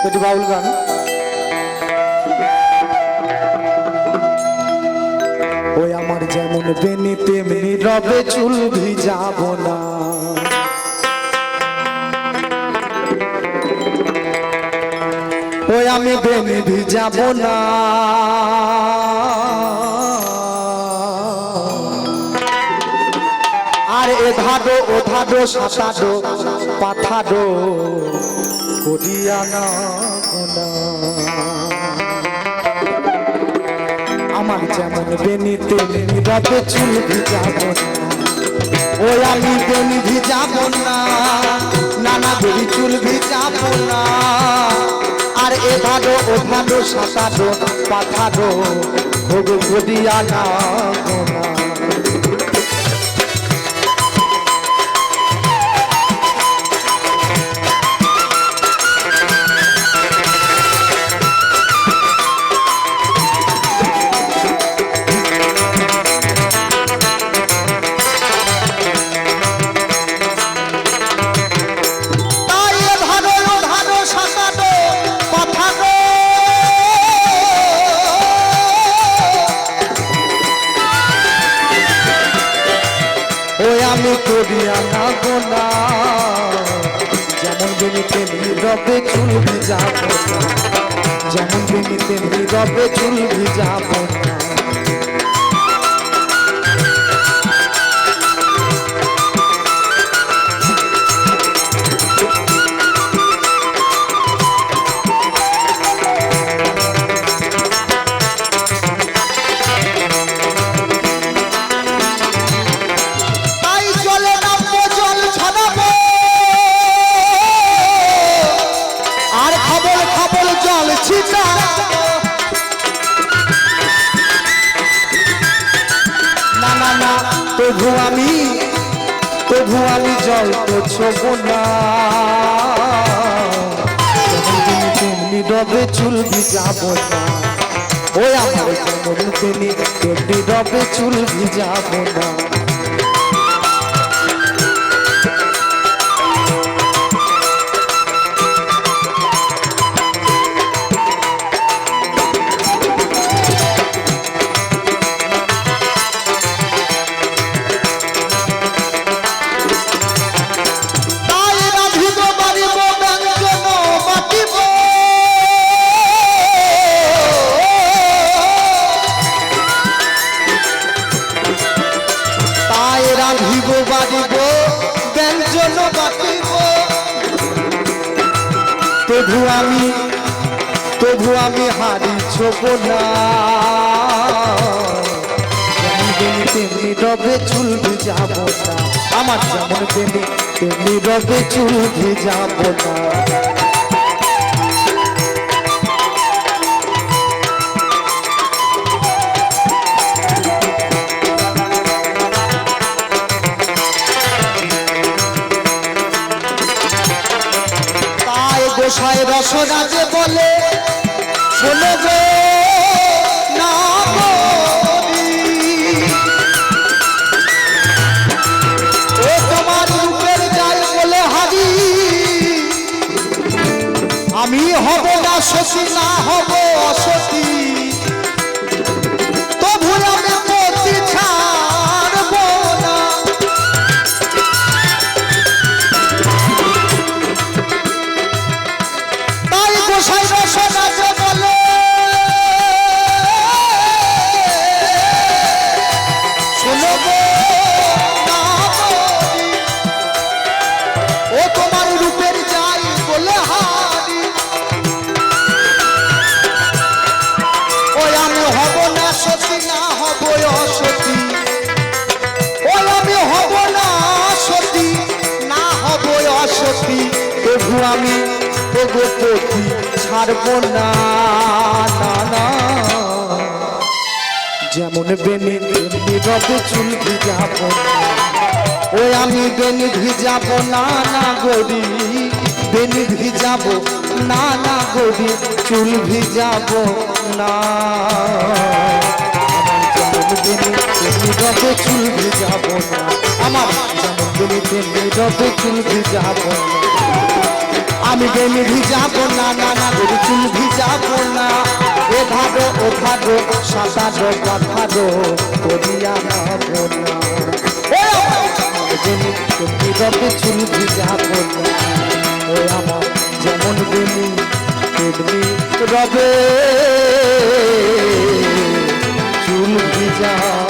এটি বাউল গান। ওই আমার যেমন বেনি তেমনি রবে চুল ভিজাবো না, ওই আমি বেনি ভিজাবো না, আর এধাডো ওধাডো সাতাডো পাঠাডো করিয়া না না। আমার যেমন বেনি তেমনি রবে চুল ভিজাবো না, ওই আমি বেনি ভিজাবো না, নানা বেরি চুল ভিজাবো না, আর এধাডো ওধাডো সাতাডো পাঠাডো করিয়া না না। আমি করিয়া না গোনা, যেমন বেনি তেমনি রবে চুল ভিজাবো না, যেমন বেনি তেমনি রবে চুল ভিজাবো না। তবু আমি জল তো ছোবো না, তেমনি রবে চুল ভিজাবো না, ওই আমার যেমন তেমনি তেমনি রবে চুল ভিজাবো না। তবু আমি হারি ছোবো না, যেমন তেমনি রবে চুল ভিজাবো না, আমার যেমন বেনি তেমনি রবে চুল ভিজাবো না। গোসাই রসরাজে বলে শোনো গো না ও তোমার রূপের যাই বলে হারি, আমি হব না সতী না হব অসতী, তবু আমি পতি ছাড়ব না। গোসাই রসরাজে বলে শোনো গো না ও তোমার রূপের যাই বলে হারি, ওই আমি হব না সতী না হব অসতী, ওই আমি হব না সতী না হব অসতী, তবু আমি পতি ছাড়বো না না। যেমন বেনি তেমনি রবে চুল ভিজাবো না, ওই আমি বেনি ভিজাবো না না গরি, বেনি ভিজাবো না না গরি, চুল ভিজাবো না। যেমন বেনি তেমনি রবে চুল ভিজাবো না, আমার যেমন বেনি নীরবে চুল ভিজাবো না আমি বেনি ভিজাবো না না না গরি চুল ভিজাবো না এ ধারো ও ধারো সাঁতারো কাঁথারো করিয়া নাবো না বেনি নীরবে চুল ভিজাবো না ও আমার যেমন বেনি তেমনি রবে চুল ভিজা